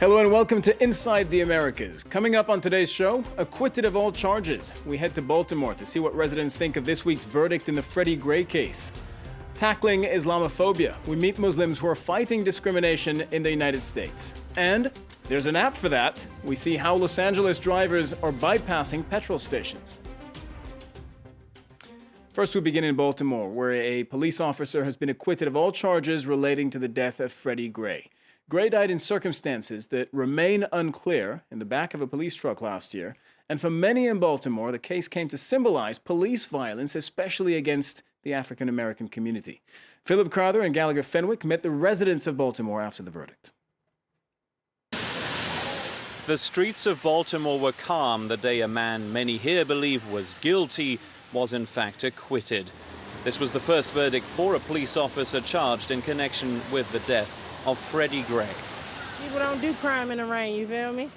Hello and welcome to Inside the Americas. Coming up on today's show, acquitted of all charges. We head to Baltimore to see what residents think of this week's verdict in the Freddie Gray case. Tackling Islamophobia, we meet Muslims who are fighting discrimination in the United States. And there's an app for that. We see how Los Angeles drivers are bypassing petrol stations. First, we begin in Baltimore, where a police officer has been acquitted of all charges relating to the death of Freddie Gray. Gray died in circumstances that remain unclear in the back of a police truck last year. And for many in Baltimore, the case came to symbolize police violence, especially against the African-American community. Philip Crowther and Gallagher Fenwick met the residents of Baltimore after the verdict. The streets of Baltimore were calm the day a man many here believe was guilty was in fact acquitted. This was the first verdict for a police officer charged in connection with the death of Freddie Gray. People don't do crime in the rain, you feel me?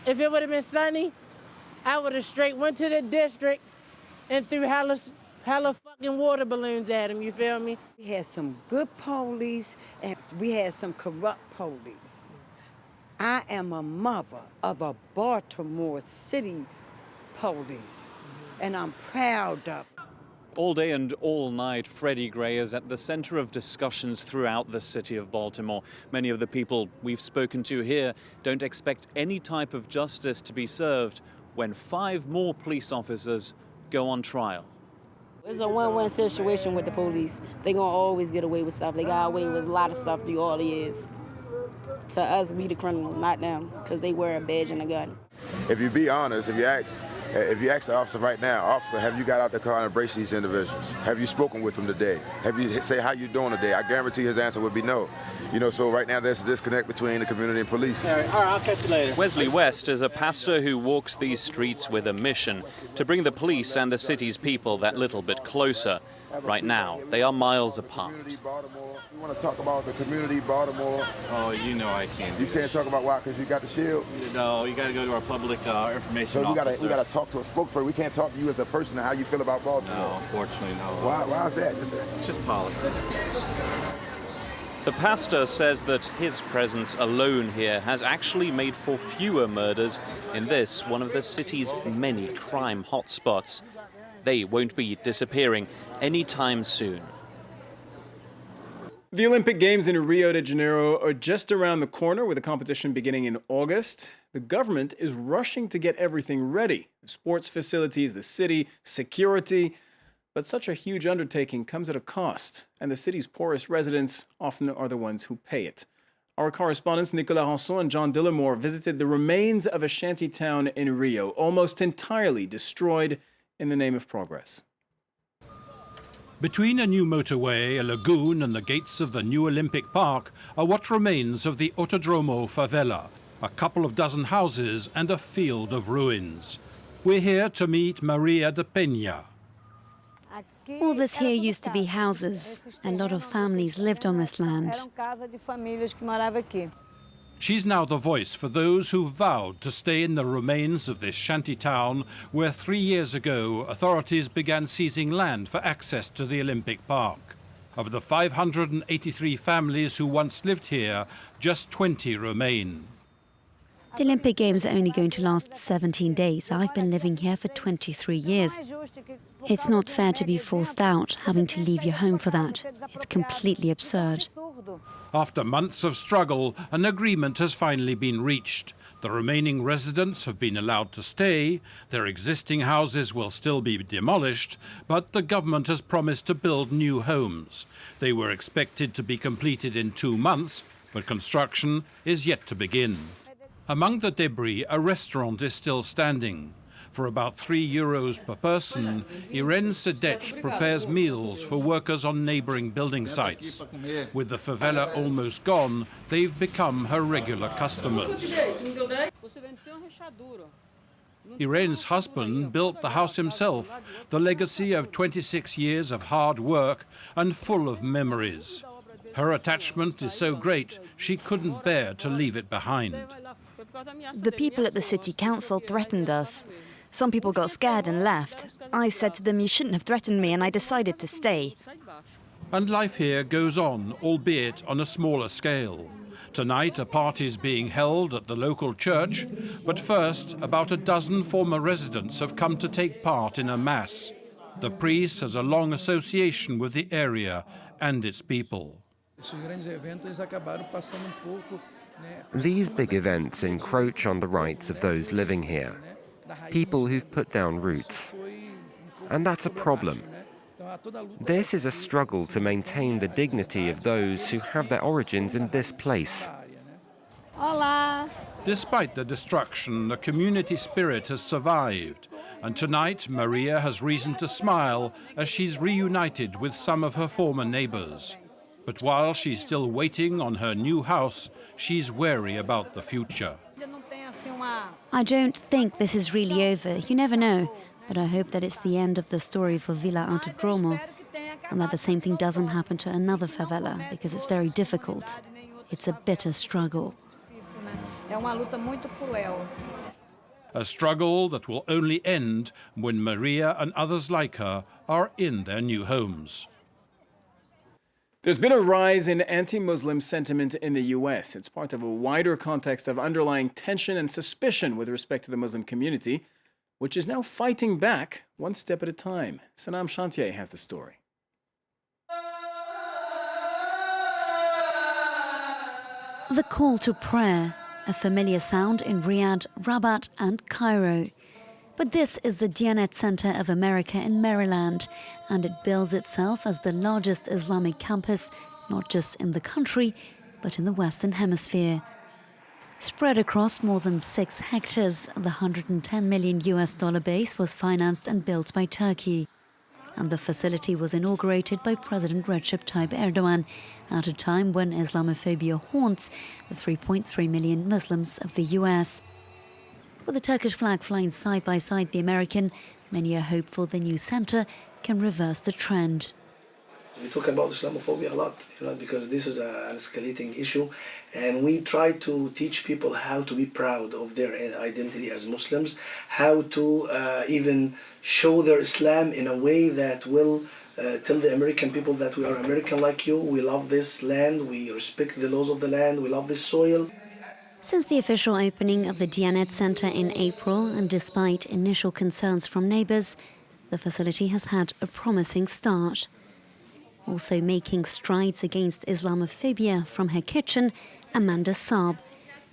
If it would have been sunny, I would have straight went to the district and threw hella fucking water balloons at him, you feel me? We had some good police and we had some corrupt police. I am a mother of a Baltimore City police, and I'm proud of it. All day and all night, Freddie Gray is at the center of discussions throughout the city of Baltimore. Many of the people we've spoken to here don't expect any type of justice to be served when 5 more police officers go on trial. It's a win-win situation with the police. They're going to always get away with stuff. They got away with a lot of stuff through all the years. To us, we the criminal, not them, because they wear a badge and a gun. If you be honest, if you ask the officer right now, officer, have you got out the car and embraced these individuals? Have you spoken with them today? Have you say how you doing today? I guarantee his answer would be no. You know, so right now there's a disconnect between the community and police. All right, I'll catch you later. Wesley West is a pastor who walks these streets with a mission to bring the police and the city's people that little bit closer. Right now, they are miles apart. You want to talk about the community, Baltimore? Oh, you know I can't. You can't talk about why, because you got the shield? No, you got to go to our public information So officer. we got to talk to a spokesperson. We can't talk to you as a person and how you feel about Baltimore. No, unfortunately, no. Why is that? It's just politics. The pastor says that his presence alone here has actually made for fewer murders in this, one of the city's many crime hotspots. They won't be disappearing anytime soon. The Olympic Games in Rio de Janeiro are just around the corner, with the competition beginning in August. The government is rushing to get everything ready. The sports facilities, the city, security. But such a huge undertaking comes at a cost, and the city's poorest residents often are the ones who pay it. Our correspondents Nicolas Ranson and John Dillamore visited the remains of a shanty town in Rio, almost entirely destroyed in the name of progress. Between a new motorway, a lagoon and the gates of the new Olympic Park are what remains of the Autodromo favela, a couple of dozen houses and a field of ruins. We're here to meet Maria de Peña. All this here used to be houses. A lot of families lived on this land. She's now the voice for those who vowed to stay in the remains of this shanty town where 3 years ago authorities began seizing land for access to the Olympic Park. Of the 583 families who once lived here, just 20 remain. The Olympic Games are only going to last 17 days. I've been living here for 23 years. It's not fair to be forced out, having to leave your home for that. It's completely absurd. After months of struggle, an agreement has finally been reached. The remaining residents have been allowed to stay. Their existing houses will still be demolished, but the government has promised to build new homes. They were expected to be completed in 2 months, but construction is yet to begin. Among the debris, a restaurant is still standing. For about €3 per person, Irene Sedech prepares meals for workers on neighboring building sites. With the favela almost gone, they've become her regular customers. Irene's husband built the house himself, the legacy of 26 years of hard work and full of memories. Her attachment is so great, she couldn't bear to leave it behind. The people at the city council threatened us. Some people got scared and left. I said to them, you shouldn't have threatened me, and I decided to stay. And life here goes on, albeit on a smaller scale. Tonight, a party's being held at the local church, but first, about a dozen former residents have come to take part in a mass. The priest has a long association with the area and its people. These big events encroach on the rights of those living here, people who've put down roots. And that's a problem. This is a struggle to maintain the dignity of those who have their origins in this place. Hola. Despite the destruction, the community spirit has survived. And tonight, Maria has reason to smile as she's reunited with some of her former neighbors. But while she's still waiting on her new house, she's wary about the future. I don't think this is really over. You never know. But I hope that it's the end of the story for Vila Autodromo, and that the same thing doesn't happen to another favela, because it's very difficult. It's a bitter struggle. A struggle that will only end when Maria and others like her are in their new homes. There's been a rise in anti-Muslim sentiment in the U.S. It's part of a wider context of underlying tension and suspicion with respect to the Muslim community, which is now fighting back one step at a time. Sanam Chantier has the story. The call to prayer, a familiar sound in Riyadh, Rabat and Cairo. But this is the Diyanet Center of America in Maryland, and it bills itself as the largest Islamic campus, not just in the country, but in the Western Hemisphere. Spread across more than 6 hectares, the $110 million base was financed and built by Turkey. And the facility was inaugurated by President Recep Tayyip Erdogan at a time when Islamophobia haunts the 3.3 million Muslims of the US. With the Turkish flag flying side by side the American, many are hopeful the new center can reverse the trend. We talk about Islamophobia a lot, because this is an escalating issue, and we try to teach people how to be proud of their identity as Muslims, how to even show their Islam in a way that will tell the American people that we are American like you, we love this land, we respect the laws of the land, we love this soil. Since the official opening of the Diyanet Center in April, and despite initial concerns from neighbors, the facility has had a promising start. Also making strides against Islamophobia from her kitchen, Amanda Saab.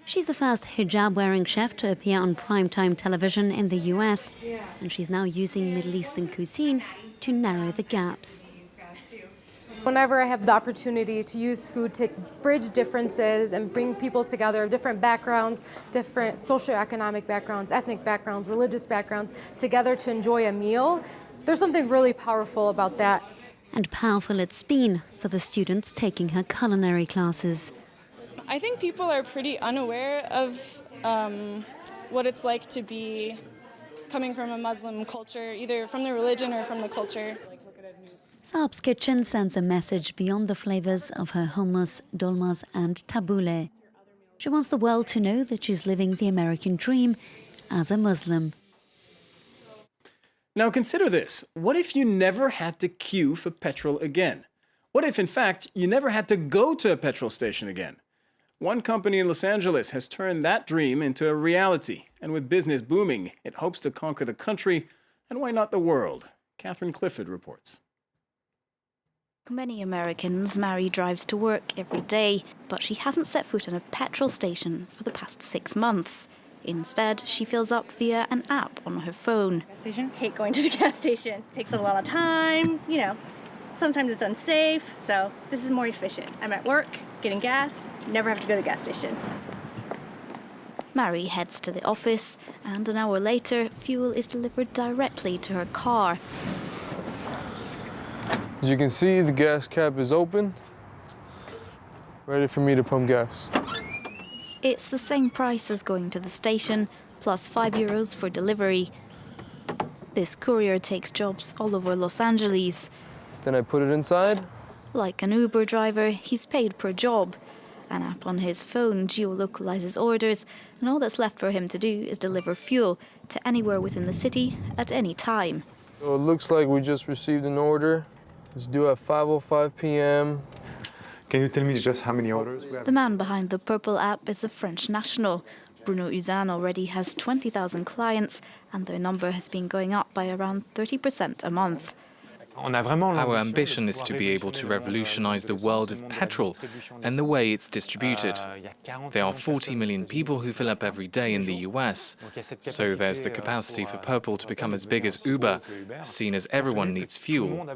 She's the first hijab-wearing chef to appear on primetime television in the US, and she's now using Middle Eastern cuisine to narrow the gaps. Whenever I have the opportunity to use food to bridge differences and bring people together of different backgrounds, different socioeconomic backgrounds, ethnic backgrounds, religious backgrounds, together to enjoy a meal, there's something really powerful about that. And powerful it's been for the students taking her culinary classes. I think people are pretty unaware of what it's like to be coming from a Muslim culture, either from the religion or from the culture. Saab's kitchen sends a message beyond the flavors of her hummus, dolmas and tabbouleh. She wants the world to know that she's living the American dream as a Muslim. Now consider this. What if you never had to queue for petrol again? What if, in fact, you never had to go to a petrol station again? One company in Los Angeles has turned that dream into a reality. And with business booming, it hopes to conquer the country, and why not the world? Catherine Clifford reports. Many Americans, Mary drives to work every day, but she hasn't set foot in a petrol station for the past 6 months. Instead, she fills up via an app on her phone. Gas station. Hate going to the gas station. Takes a lot of time, Sometimes it's unsafe, so this is more efficient. I'm at work, getting gas, never have to go to the gas station. Mary heads to the office, and an hour later, fuel is delivered directly to her car. As you can see, the gas cap is open, ready for me to pump gas. It's the same price as going to the station, plus €5 for delivery. This courier takes jobs all over Los Angeles. Then I put it inside. Like an Uber driver, he's paid per job. An app on his phone geolocalizes orders, and all that's left for him to do is deliver fuel to anywhere within the city at any time. So it looks like we just received an order. It's due at 5:05 p.m. Can you tell me just how many orders we have? The man behind the Purple app is a French national. Bruno Uzan already has 20,000 clients, and their number has been going up by around 30% a month. Our ambition is to be able to revolutionize the world of petrol and the way it's distributed. There are 40 million people who fill up every day in the US, so there's the capacity for Purple to become as big as Uber, seen as everyone needs fuel.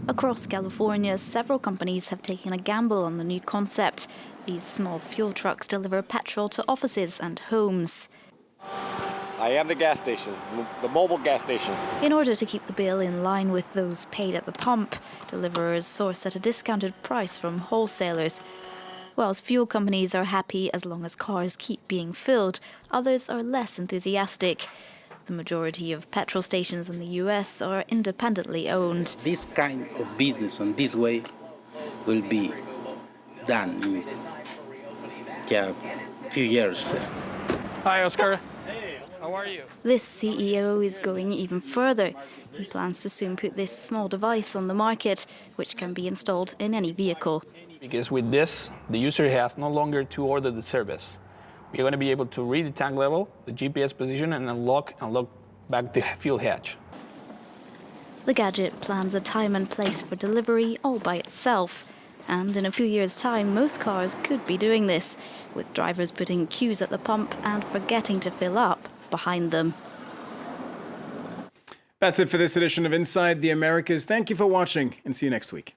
Across California, several companies have taken a gamble on the new concept. These small fuel trucks deliver petrol to offices and homes. I am the gas station, the mobile gas station. In order to keep the bill in line with those paid at the pump, deliverers source at a discounted price from wholesalers. Whilst fuel companies are happy as long as cars keep being filled, others are less enthusiastic. The majority of petrol stations in the US are independently owned. This kind of business on this way will be done in a few years. Hi, Oscar. How are you? This CEO is going even further. He plans to soon put this small device on the market, which can be installed in any vehicle. Because with this, the user has no longer to order the service. We're going to be able to read the tank level, the GPS position, and unlock back the fuel hatch. The gadget plans a time and place for delivery all by itself. And in a few years' time, most cars could be doing this, with drivers putting queues at the pump and forgetting to fill up behind them. That's it for this edition of Inside the Americas. Thank you for watching, and see you next week.